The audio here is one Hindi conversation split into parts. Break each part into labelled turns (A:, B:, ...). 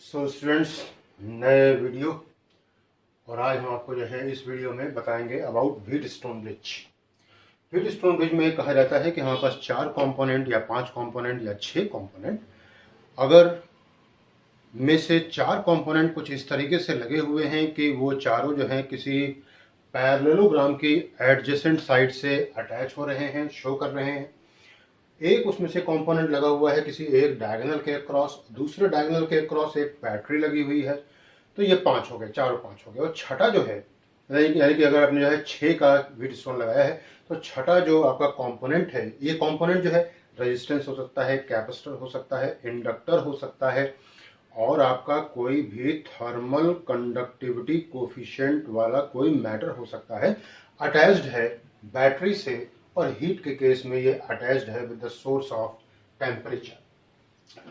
A: सो स्टूडेंट्स, नए वीडियो और आज हम आपको जो है इस वीडियो में बताएंगे about Wheatstone bridge. Wheatstone bridge में कहा जाता है कि हमारे पास 4 कंपोनेंट या 5 कंपोनेंट या 6 कंपोनेंट, अगर में से 4 कंपोनेंट कुछ इस तरीके से लगे हुए हैं कि वो चारों जो हैं किसी पैरेललोग्राम की एडजेसेंट साइड से अटैच हो रहे हैं, शो कर रहे हैं। एक उसमें से कंपोनेंट लगा हुआ है किसी एक डायगोनल के क्रॉस, दूसरे डायगोनल के क्रॉस एक बैटरी लगी हुई है, तो ये 5 हो गए, चारों 5 हो गए। और छठा जो है यानी कि अगर आपने जो है 6 का व्हीटस्टोन लगाया है तो छठा जो आपका कंपोनेंट है, ये कंपोनेंट जो है रेजिस्टेंस हो सकता है, कैपेसिटर हो सकता है, इंडक्टर हो सकता है, और आपका कोई भी थर्मल कंडक्टिविटी कोफिशिएंट वाला कोई मैटर हो सकता है। अटैच्ड है बैटरी से, और हीट के केस में ये अटैच्ड है with the source of temperature.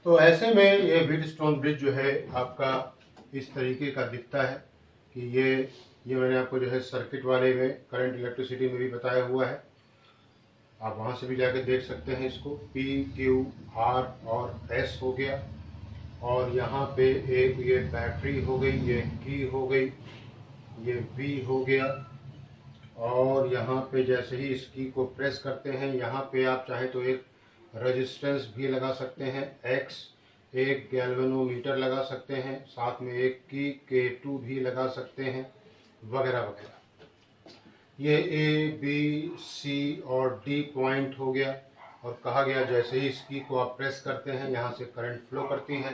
A: तो ऐसे में ये व्हीटस्टोन ब्रिज जो है आपका इस तरीके का दिखता है कि ये मैंने आपको जो है सर्किट वाले में, करंट इलेक्ट्रिसिटी में भी बताया हुआ है। आप वहां से भी जाकर देख सकते हैं इसको। P, Q, R और S हो गया, और यहाँ पे एक ये बैटरी हो गई, ये की हो गई, ये V हो गया, और यहाँ पे जैसे ही इस की को प्रेस करते हैं यहाँ पे आप चाहे तो एक रेजिस्टेंस भी लगा सकते हैं X, एक गैल्वेनोमीटर लगा सकते हैं, साथ में एक की K2 भी लगा सकते हैं, वगैरह वगैरह। ये A, B, C और D पॉइंट हो गया, और कहा गया जैसे ही इस की को आप प्रेस करते हैं यहाँ से करंट फ्लो करती है।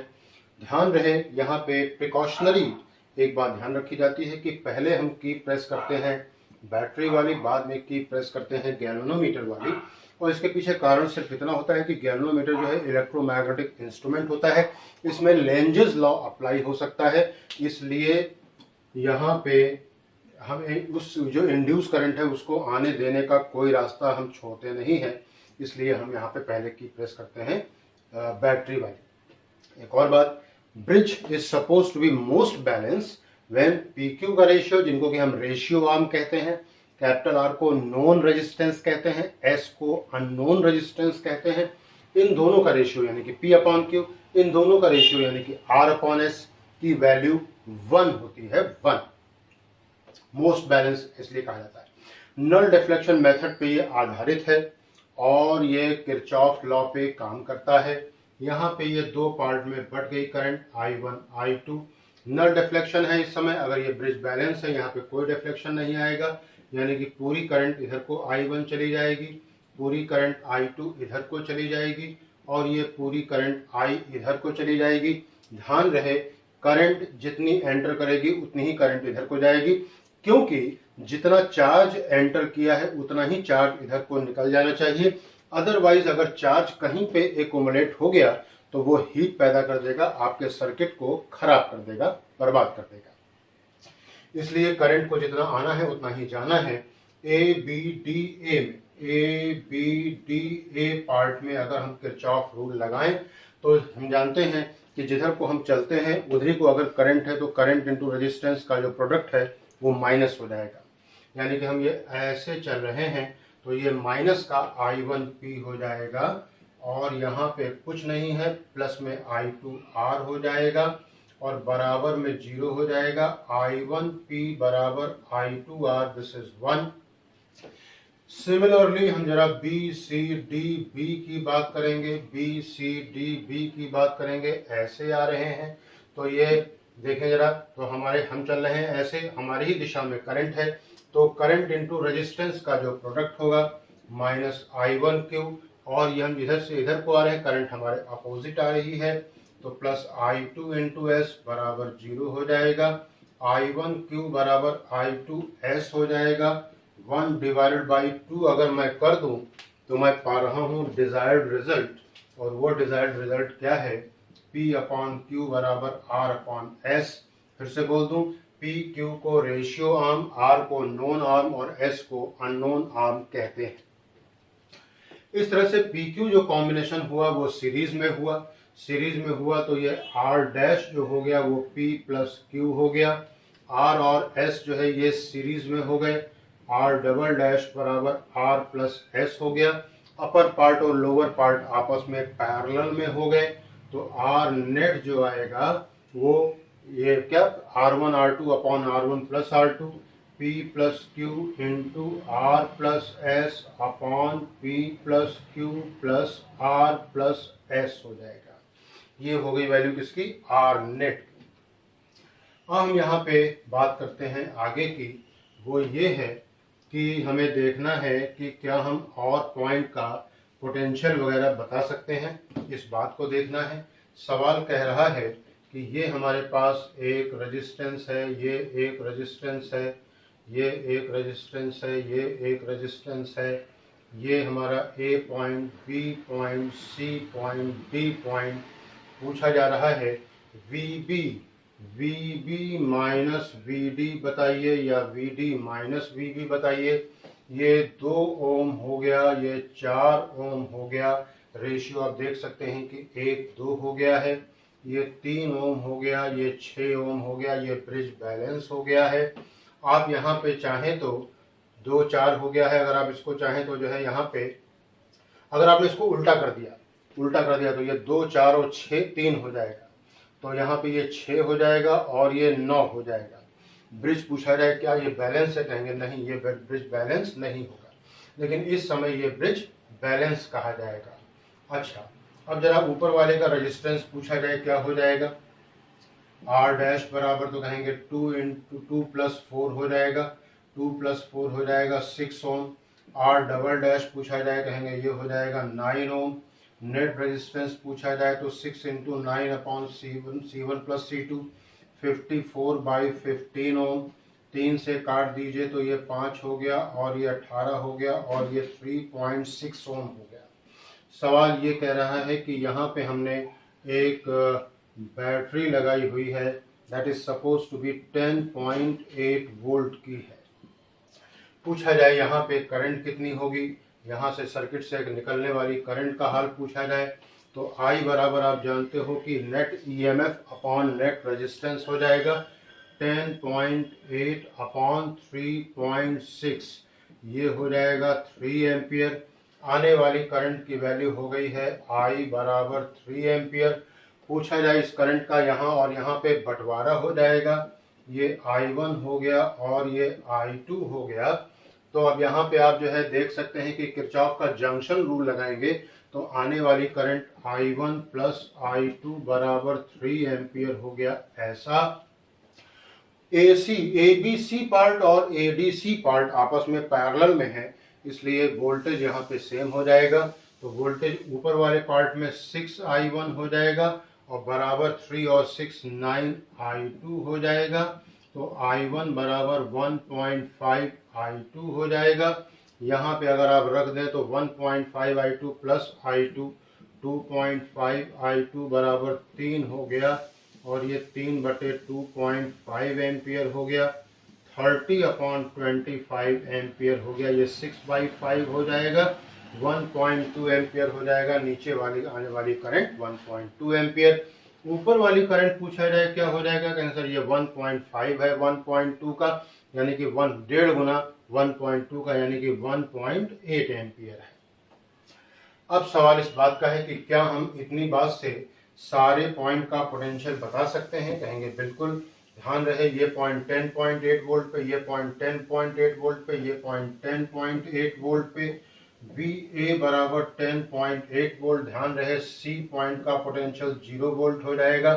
A: ध्यान रहे यहाँ पे प्रिकॉशनरी एक बात ध्यान रखी जाती है कि पहले हम की प्रेस करते हैं बैटरी वाली, बाद में की प्रेस करते हैं गैल्वेनोमीटर वाली। और इसके पीछे कारण सिर्फ इतना होता है कि गैल्वेनोमीटर जो है इलेक्ट्रोमैग्नेटिक इंस्ट्रूमेंट होता है, इसमें लेंजेस लॉ अप्लाई हो सकता है, इसलिए यहाँ पे हमें उस जो इंड्यूस करंट है उसको आने देने का कोई रास्ता हम छोड़ते नहीं है, इसलिए हम यहाँ पे पहले की प्रेस करते हैं बैटरी वाली। एक और बात, bridge is suppose to be most balance when PQ का रेशियो, जिनको कि हम रेशियो आर्म कहते हैं, कैपिटल R को नोन रेजिस्टेंस कहते हैं, S को अननोन रेजिस्टेंस कहते हैं, इन दोनों का रेशियो यानी कि P/Q, इन दोनों का रेशियो यानी कि R/S की वैल्यू 1 होती है, 1। मोस्ट बैलेंस इसलिए कहा जाता है। नल डिफ्लेक्शन मेथड पे ये आधारित है और ये किरचॉफ लॉ पे काम करता है। यहाँ पे ये 2 पार्ट में बढ़ गई current I1, I2। Null deflection है इस समय, अगर ये ब्रिज बैलेंस है यहाँ पे कोई डिफ्लेक्शन नहीं आएगा, यानी कि पूरी करंट इधर को I1 चली जाएगी, पूरी करंट I2 इधर को चली जाएगी, और ये पूरी करंट I इधर को चली जाएगी। ध्यान रहे करंट जितनी एंटर करेगी उतनी ही करंट इधर को जाएगी, क्योंकि जितना चार्ज एंटर किया है उतना ही चार्ज इधर को निकल जाना चाहिए। अदरवाइज अगर चार्ज कहीं पे एक्युमुलेट हो गया तो वो हीट पैदा कर देगा, आपके सर्किट को खराब कर देगा, बर्बाद कर देगा। इसलिए करंट को जितना आना है उतना ही जाना है। A B D A part में अगर हम किरचॉफ रूल लगाएं तो हम जानते हैं कि जिधर को हम चलते हैं उधर को अगर करंट है तो करंट इंटू रेजिस्टेंस का जो प्रोडक्ट है वो माइनस हो जाएगा। यानी कि हम ये ऐसे चल रहे हैं तो ये माइनस का I1P हो जाएगा, और यहाँ पे कुछ नहीं है, प्लस में I2R हो जाएगा, और बराबर में 0 हो जाएगा। I1P बराबर I2R, दिस इज 1। सिमिलरली हम जरा B की बात करेंगे, B की बात करेंगे, ऐसे आ रहे हैं। तो ये देखें जरा, तो हम चल रहे हैं ऐसे, हमारी ही दिशा में करंट है, तो करंट इंटू रेजिस्टेंस का जो प्रोडक्ट होगा माइनस I1Q, और ये हम इधर से इधर को आ रहे हैं, करंट हमारे अपोजिट आ रही है, तो प्लस I2 इंटू S बराबर 0 हो जाएगा। I1Q बराबर I2S हो जाएगा। 1 डिवाइडेड बाई 2 अगर मैं कर दूं तो मैं पा रहा हूं डिजायर्ड रिजल्ट, और वो डिजायर्ड रिजल्ट क्या है, P/Q बराबर R/S। फिर से बोल दूं, PQ को रेशियो आर्म, R को नोन आर्म और S को अननोन आर्म कहते हैं। इस तरह से PQ जो कॉम्बिनेशन हुआ वो सीरीज में हुआ, तो ये R डैश जो हो गया वो P+Q हो गया, R और S जो है ये सीरीज में हो गए, R डबल डैश बराबर R+S हो गया। अपर पार्ट और लोअर पार्ट आपस में पैरेलल में हो गए, तो आर नेट जो आएगा वो ये क्या R1 R2 upon R1 plus R2 P plus Q into R plus S upon P plus Q plus R plus S हो जाएगा। ये हो गई वैल्यू किसकी, आर नेट। अब हम यहाँ पे बात करते हैं आगे की, वो ये है कि हमें देखना है कि क्या हम और पॉइंट का पोटेंशियल वगैरह बता सकते हैं, इस बात को देखना है। सवाल कह रहा है कि ये हमारे पास एक रेजिस्टेंस है, ये एक रेजिस्टेंस है, ये एक रेजिस्टेंस है, ये एक रेजिस्टेंस है, ये हमारा A point, B point, C point, D point. पूछा जा रहा है VB माइनस VD बताइए या VD माइनस VB बताइए। ये 2 ओम हो गया, ये 4 ओम हो गया, रेशियो आप देख सकते हैं कि 1 2 हो गया है, ये 3 ओम हो गया, ये 6 ओम हो गया, ये ब्रिज बैलेंस हो गया है। आप यहाँ पे चाहें तो 2 4 हो गया है, अगर आप इसको चाहें तो जो है यहाँ पे अगर आपने इसको उल्टा कर दिया तो ये 2 4 और 6 3 हो जाएगा, तो यहाँ पे ये 6 हो जाएगा और ये 9 हो जाएगा। ब्रिज पूछा जाए क्या ये बैलेंस है, कहेंगे नहीं ये ब्रिज बैलेंस नहीं होगा, लेकिन इस समय ये ब्रिज बैलेंस कहा जाएगा। अच्छा, अब जरा ऊपर वाले का रेजिस्टेंस पूछा जाए क्या हो जाएगा, आर डैश बराबर तो कहेंगे 2 इंटू 2 प्लस 4 हो जाएगा, 2 प्लस 4 हो जाएगा 6 ओम। आर डबल डैश पूछा जाए कहेंगे ये हो जाएगा 9 ओम। नेट रेजिस्टेंस पूछा जाए तो 6 into 9 upon C1 plus C2 54/15 ओम। 3 से काट दीजिए तो ये 5 हो गया और ये 18 हो गया और ये 3.6 ओम हो गया। सवाल ये कह रहा है कि यहाँ पे हमने एक बैटरी लगाई हुई है, that is suppose to be 10.8 volt की है। पूछा जाए यहाँ पे करंट कितनी होगी, यहाँ से सर्किट से निकलने वाली करंट का हाल पूछा जाए तो I बराबर आप जानते हो कि net EMF upon net resistance हो जाएगा 10.8 अपॉन 3.6, ये हो जाएगा 3 एम्पियर। आने वाली करंट की वैल्यू हो गई है I बराबर 3 एम्पियर। पूछा जाए इस करंट का यहाँ और यहाँ पे बंटवारा हो जाएगा, ये I1 हो गया और ये I2 हो गया। तो अब यहाँ पे आप जो है देख सकते हैं कि किरचॉफ का जंक्शन रूल लगाएंगे तो आने वाली करंट I1 प्लस I2 बराबर 3 एम्पियर हो गया। ऐसा ABC पार्ट और ADC पार्ट आपस में पैरेलल में है, इसलिए वोल्टेज यहाँ पे सेम हो जाएगा। तो वोल्टेज ऊपर वाले पार्ट में 6I1 हो जाएगा और बराबर 3 और 6 9 I2 हो जाएगा। तो I1 बराबर 1.5 I2 हो जाएगा। यहाँ पे अगर आप रख दें तो 1.5 I2 प्लस I2 2.5 I2 बराबर 3 हो गया और ये 3/2.5 एम्पियर हो गया। 30/25 एम्पियर हो गया, ये 6/5 हो जाएगा, 1.2 एम्पियर हो जाएगा। नीचे वाली आने वाली करंट 1.2 एम्पियर। ऊपर वाली करंट पूछा जाए क्या हो जाएगा, आंसर ये 1.5 है 1.2 का, यानी कि 1.5 गुना 1.2 का, यानी कि 1.8 एम्पियर है। अब सवाल इस बात का है कि क्या हम इतनी बात से सारे पॉइंट का पोटेंशियल बता सकते हैं, कहेंगे बिल्कुल। ध्यान रहे ये पॉइंट 10.8 वोल्ट पे, ये पॉइंट 10.8 वोल्ट पे, ये पॉइंट 10.8 वोल्ट पे, VA बराबर 10.8 वोल्ट। ध्यान रहे C पॉइंट का पोटेंशियल 0 वोल्ट हो जाएगा।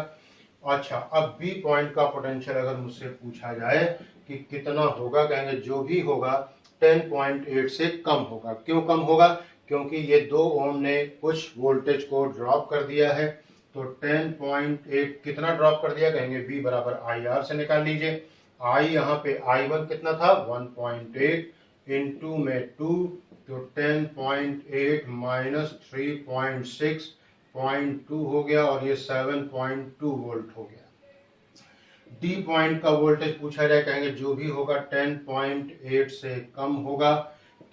A: अच्छा, अब B पॉइंट का पोटेंशियल अगर मुझसे पूछा जाए कि कितना होगा, कहेंगे जो भी होगा 10.8 से कम होगा। क्यों कम होगा, क्योंकि ये 2 ओम ने कुछ वोल्टेज को ड्रॉप कर दिया है। तो 10.8 कितना ड्रॉप कर दिया, कहेंगे V बराबर IR से निकाल लीजिए। I यहाँ पे I1 कितना था 1.8 इंटू में 2, तो 10.8 माइनस 3.6 0.2 हो गया और ये 7.2 वोल्ट हो गया। डी पॉइंट का वोल्टेज पूछा जाए, कहेंगे जो भी होगा 10.8 से कम होगा।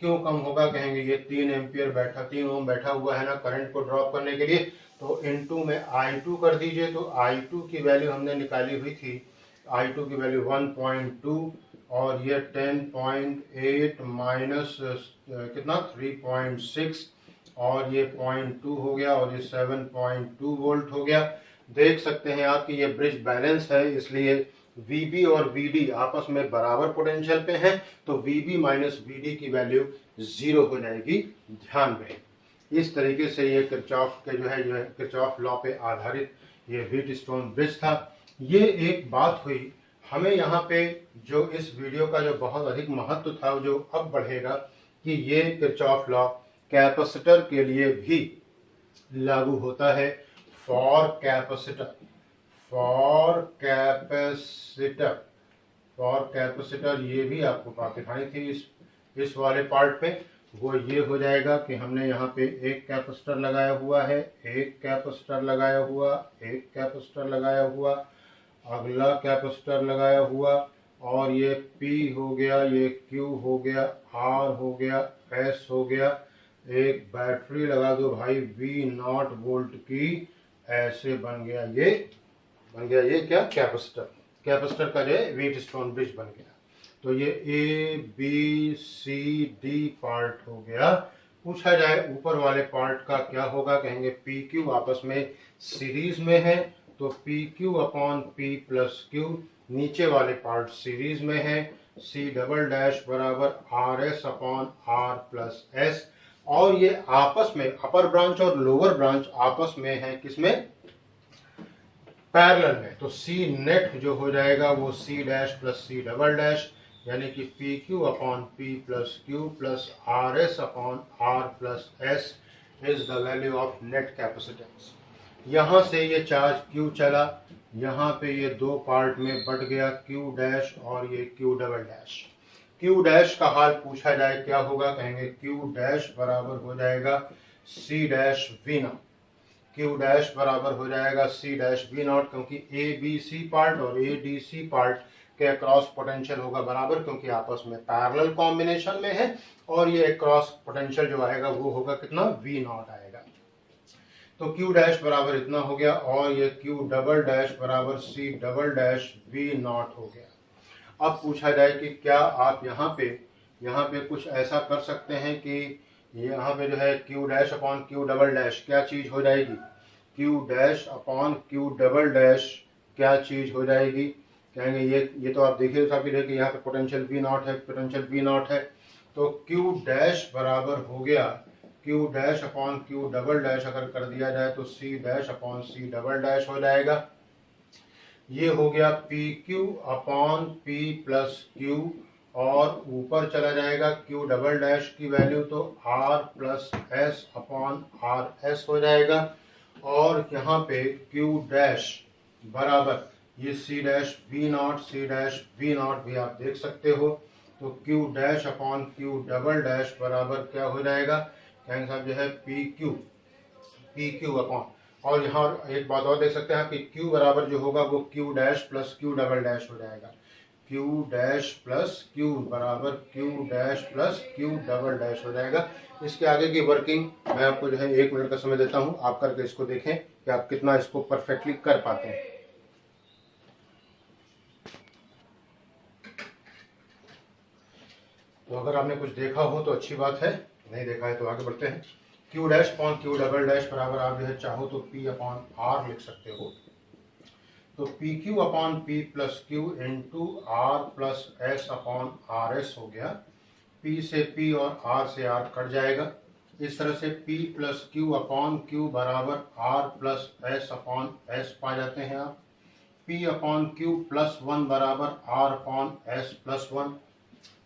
A: क्यों कम होगा, कहेंगे ये 3 एम्पियर बैठा 3 ओम बैठा हुआ है ना करंट को ड्रॉप करने के लिए, तो इनटू में I2 कर दीजिए। तो I2 की वैल्यू हमने निकाली हुई थी, I2 की वैल्यू 1.2 और ये 10.8 माइनस कितना 3.6 और ये 0.2 हो गया और ये 7.2 वोल्ट हो गया। देख सकते हैं आप कि ये ब्रिज बैलेंस है, इसलिए VB और VD आपस में बराबर पोटेंशियल पे हैं, तो VB माइनस VD की वैल्यू 0 हो जाएगी, ध्यान रहे। इस तरीके से ये किरचॉफ के जो है किरचॉफ लॉ पे आधारित ये व्हीटस्टोन ब्रिज था। ये एक बात हुई, हमें यहाँ पे जो इस वीडियो का जो बहुत अधिक महत्व था, जो अब बढ़ेगा कि ये किरचॉफ लॉ कैपेसिटर के लिए भी लागू होता है। फॉर कैपेसिटर ये भी आपको बात दिखाई थी इस वाले पार्ट पे। वो ये हो जाएगा कि हमने यहाँ पे एक कैपेसिटर लगाया हुआ है, एक कैपेसिटर लगाया हुआ, एक कैपेसिटर लगाया हुआ, अगला कैपेसिटर लगाया हुआ, और ये P हो गया, ये Q हो गया, R हो गया, S हो गया। एक बैटरी लगा दो भाई V0 वोल्ट की, ऐसे बन गया ये क्या कैपेसिटर का जो है व्हीटस्टोन ब्रिज बन गया। तो ये ABCD पार्ट हो गया। पूछा जाए ऊपर वाले पार्ट का क्या होगा, कहेंगे PQ आपस में सीरीज में है, तो PQ upon P plus Q। नीचे वाले पार्ट सीरीज में है, C डबल डैश बराबर RS upon R plus S। और ये आपस में अपर ब्रांच और लोअर ब्रांच आपस में है, किसमें, पैरेलल में। तो C नेट जो हो जाएगा वो C dash plus C double dash, यानी कि PQ upon P plus Q plus RS upon R plus S is the value of net capacitance. यहाँ से ये चार्ज Q चला, यहाँ पे ये दो पार्ट में बट गया, Q डैश और ये Q double dash. Q dash का हाल पूछा जाए क्या होगा, कहेंगे Q डैश बराबर हो जाएगा C dash V not. Q dash बराबर हो जाएगा C डैश V नॉट, क्योंकि ABC पार्ट और ADC पार्ट के क्रॉस पोटेंशियल होगा बराबर, क्योंकि आपस में पैरेलल कॉम्बिनेशन में है। और ये क्रॉस पोटेंशियल जो आएगा वो होगा कितना, V नॉट आएगा। तो Q डैश बराबर इतना हो गया, और ये Q डबल डैश बराबर C double dash V not हो गया। अब पूछा जाए कि क्या आप यहाँ पे कुछ ऐसा कर सकते हैं कि यहाँ पे जो है Q dash upon Q double dash क्या चीज हो जाएगी, Q dash upon Q double dash क्या चीज हो जाएगी, कहेंगे ये तो आप देखिए साहब कि यहाँ पे पोटेंशियल V नॉट है, तो Q डैश बराबर हो गया Q dash upon Q double dash अगर कर दिया जाए तो C dash upon C double dash हो जाएगा। ये हो गया PQ upon P plus Q, और ऊपर चला जाएगा Q डबल डैश की वैल्यू तो R plus S upon R S हो जाएगा। और यहाँ पे Q डैश बराबर ये C डैश V नॉट भी आप देख सकते हो, तो Q dash upon Q double dash बराबर क्या हो जाएगा, कहेंगे साहब जो है PQ अपॉन, और यहाँ एक बात और देख सकते हैं कि Q बराबर जो होगा वो Q dash plus Q double dash हो जाएगा। Q डैश प्लस Q बराबर Q dash plus Q double dash हो जाएगा। इसके आगे की वर्किंग मैं आपको जो है 1 मिनट का समय देता हूँ, आप करके इसको देखें कि आप कितना इसको परफेक्टली कर पाते हैं। तो अगर आपने कुछ देखा हो तो अच्छी बात है, नहीं देखा है तो आगे बढ़ते हैं। Q dash upon Q double dash बराबर आप जो है चाहो तो P अपॉन R लिख सकते हो, तो PQ upon P plus Q into R plus S upon RS हो गया। P से P और R से R कट जाएगा। इस तरह से P plus Q upon Q बराबर R plus S upon S पा जाते हैं आप। P अपॉन Q प्लस 1 बराबर R upon S plus 1,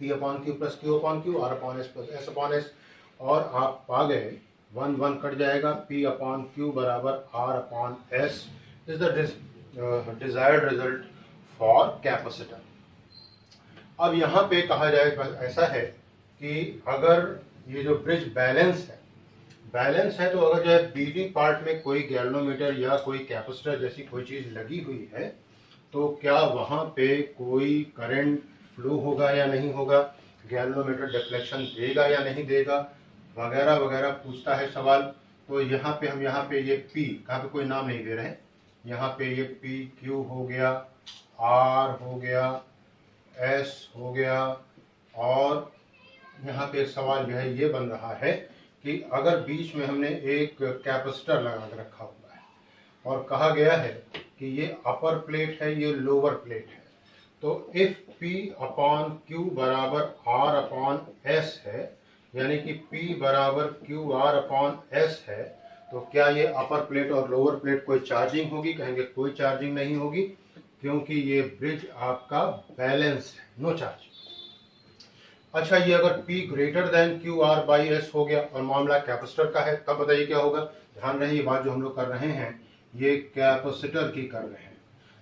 A: P upon Q plus Q upon Q, R upon S plus S upon S, और आप पा गए 1 कट जाएगा, P अपॉन Q बराबर R upon S is the desired result for capacitor. अब यहाँ पे कहा जाए ऐसा है कि अगर ये जो ब्रिज बैलेंस है तो अगर जो है BD पार्ट में कोई गैल्वेनोमीटर या कोई कैपेसिटर जैसी कोई चीज लगी हुई है, तो क्या वहां पे कोई करंट फ्लो होगा या नहीं होगा, गैल्वेनोमीटर डिफ्लेक्शन देगा या नहीं देगा, वगैरह वगैरह पूछता है सवाल। तो यहाँ पे ये P कहाँ पे कोई नाम नहीं दे रहे हैं, यहाँ पे ये PQ हो गया, R हो गया, S हो गया, और यहाँ पे सवाल जो है ये बन रहा है कि अगर बीच में हमने एक कैपेसिटर लगा के रखा हुआ है और कहा गया है कि ये अपर प्लेट है, ये लोअर प्लेट है, तो इफ P अपॉन Q बराबर R अपॉन S है, यानी कि P बराबर QR अपॉन S है, तो क्या ये अपर प्लेट और लोअर प्लेट कोई चार्जिंग होगी? कहेंगे कोई चार्जिंग नहीं होगी, क्योंकि ये ब्रिज आपका बैलेंस है, नो चार्ज। अच्छा, ये अगर P greater than QR by S हो गया और मामला कैपेसिटर का है, तब बताइए क्या होगा? ध्यान रहे, ये बात जो हम लोग कर रहे हैं ये कैपेसिटर की कर रहे हैं।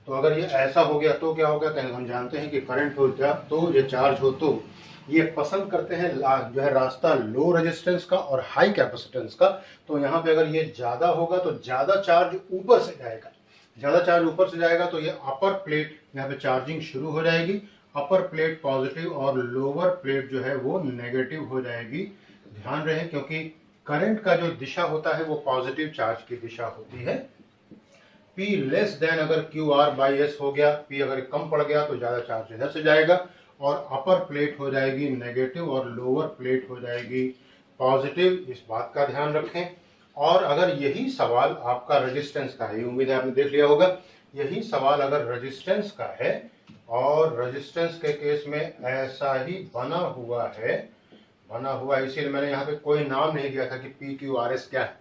A: तो अगर ये ऐसा हो गया तो क्या होगा? कहेंगे हम जानते हैं कि करंट हो जा तो ये चार्ज हो, तो ये पसंद करते हैं जो है रास्ता लो रेजिस्टेंस का और हाई कैपेसिटेंस का। तो यहाँ पे अगर ये ज्यादा होगा तो ज्यादा चार्ज ऊपर से जाएगा, ज्यादा चार्ज ऊपर से जाएगा तो ये अपर प्लेट यहाँ पे चार्जिंग शुरू हो जाएगी, अपर प्लेट पॉजिटिव और लोअर प्लेट जो है वो नेगेटिव हो जाएगी। ध्यान रहे, क्योंकि करंट का जो दिशा होता है वो पॉजिटिव चार्ज की दिशा होती है। P लेस देन अगर QR बाई S हो गया, P अगर कम पड़ गया तो ज्यादा चार्ज इधर से जाएगा और अपर प्लेट हो जाएगी नेगेटिव और लोअर प्लेट हो जाएगी पॉजिटिव। इस बात का ध्यान रखें। और अगर यही सवाल आपका रेजिस्टेंस का है, उम्मीद है आपने देख लिया होगा, यही सवाल अगर रेजिस्टेंस का है और रेजिस्टेंस के केस में ऐसा ही बना हुआ है, इसीलिए मैंने यहाँ पे कोई नाम नहीं दिया था कि PQRS क्या है।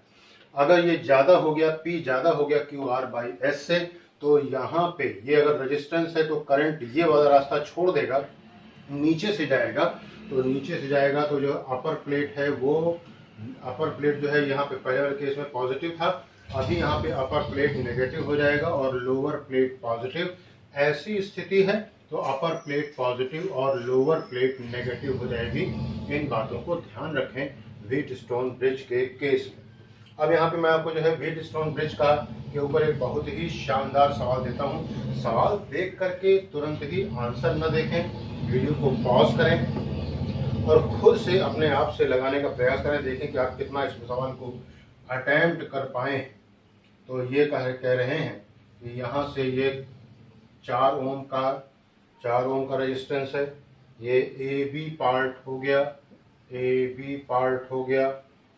A: अगर ये ज्यादा हो गया, P ज्यादा हो गया QR बाई S से, तो यहाँ पे ये अगर रेजिस्टेंस है तो करंट ये वाला रास्ता छोड़ देगा, नीचे से जाएगा। तो नीचे से जाएगा तो जो अपर प्लेट है वो, अपर प्लेट जो है यहाँ पे पहले वाले केस में पॉजिटिव था, अभी यहाँ पे अपर प्लेट नेगेटिव हो जाएगा और लोअर प्लेट पॉजिटिव। ऐसी स्थिति है तो अपर प्लेट पॉजिटिव और लोअर प्लेट नेगेटिव हो जाएगी। इन बातों को ध्यान रखें व्हीटस्टोन ब्रिज के केस में। अब यहाँ पे मैं आपको जो है व्हीटस्टोन ब्रिज का के ऊपर एक बहुत ही शानदार सवाल देता हूँ। सवाल देख करके तुरंत ही आंसर न देखें, वीडियो को पॉज करें और खुद से अपने आप से लगाने का प्रयास करें, देखें कि आप कितना इस सवाल को अटेम्प्ट कर पाए। तो ये कह रहे हैं कि यहाँ से ये 4 ओम का रेजिस्टेंस है, ये AB पार्ट हो गया,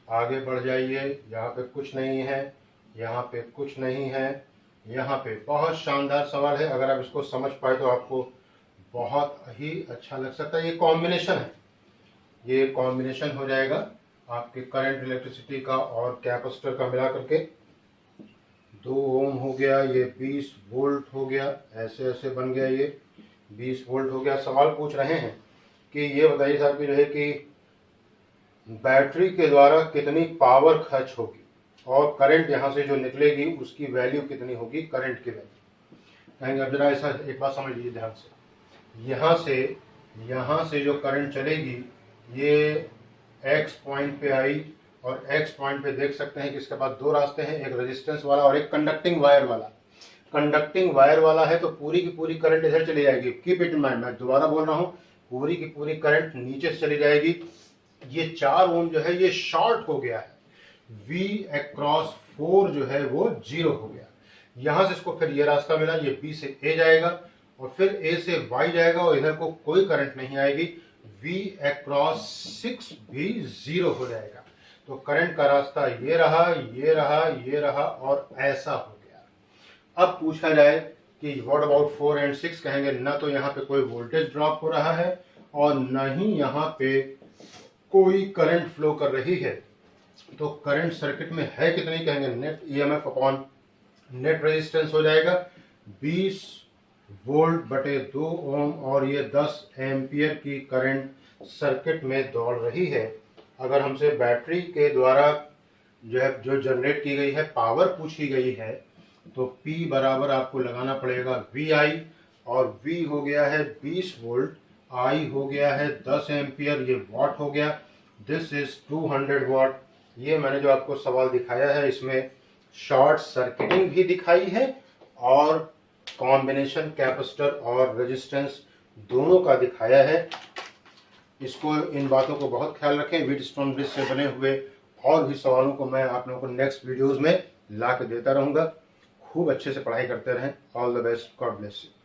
A: आगे बढ़ जाइए, यहाँ पे कुछ नहीं है, यहाँ पे कुछ नहीं है, यहाँ पे बहुत शानदार सवाल है। अगर आप इसको समझ पाए तो आपको बहुत ही अच्छा लग सकता है। ये कॉम्बिनेशन है, ये कॉम्बिनेशन हो जाएगा आपके करंट इलेक्ट्रिसिटी का और कैपेसिटर का मिला करके। 2 ओम हो गया, ये 20 वोल्ट हो गया, ऐसे ऐसे बन गया, ये 20 वोल्ट हो गया। सवाल पूछ रहे हैं कि ये बताइए साहब कि जो है कि बैटरी के द्वारा कितनी पावर खर्च होगी और करंट यहाँ से जो निकलेगी उसकी वैल्यू कितनी होगी, करंट की वैल्यू। कहेंगे अब जरा ऐसा एक बात समझ लीजिए ध्यान से, यहाँ से जो करंट चलेगी ये X पॉइंट पे आई और X पॉइंट पे देख सकते हैं कि इसके पास 2 रास्ते हैं, एक रेजिस्टेंस वाला और एक कंडक्टिंग वायर वाला। कंडक्टिंग वायर वाला है तो पूरी की पूरी करंट इधर चली जाएगी। कीप इट इन माइंड, मैं दोबारा बोल रहा हूँ, पूरी की पूरी करंट नीचे से चली जाएगी। ये 4 ओम जो है ये शॉर्ट हो गया है, V अक्रॉस 4 जो है वो 0 हो गया। यहां से इसको फिर ये रास्ता मिला, ये B से A जाएगा और फिर A से Y जाएगा और इधर को कोई करंट नहीं आएगी, V अक्रॉस 6 भी 0 हो जाएगा। तो करंट का रास्ता ये रहा, ये रहा, ये रहा और ऐसा हो गया। अब पूछा जाए कि व्हाट अबाउट 4 एंड 6, कहेंगे ना तो यहाँ पे कोई वोल्टेज ड्रॉप हो रहा है और न ही यहाँ पे कोई करंट फ्लो कर रही है। तो करंट सर्किट में है कितनी, कहेंगे net EMF upon net resistance हो जाएगा 20 वोल्ट बटे 2 ओम और ये 10 एम्पियर की करंट सर्किट में दौड़ रही है। अगर हमसे बैटरी के द्वारा जो जनरेट की गई है पावर पूछी गई है तो P बराबर आपको लगाना पड़ेगा VI और V हो गया है 20 वोल्ट, I हो गया है 10 एम्पियर, ये वाट हो गया, दिस इज 200 वाट। ये मैंने जो आपको सवाल दिखाया है इसमें शॉर्ट सर्किटिंग भी दिखाई है और कॉम्बिनेशन कैपेसिटर और रेजिस्टेंस दोनों का दिखाया है। इसको, इन बातों को बहुत ख्याल रखें। व्हीटस्टोन ब्रिज से बने हुए और भी सवालों को मैं आप लोगों को नेक्स्ट वीडियोस में ला के देता रहूंगा। खूब अच्छे से पढ़ाई करते रहें। All the best, God bless you.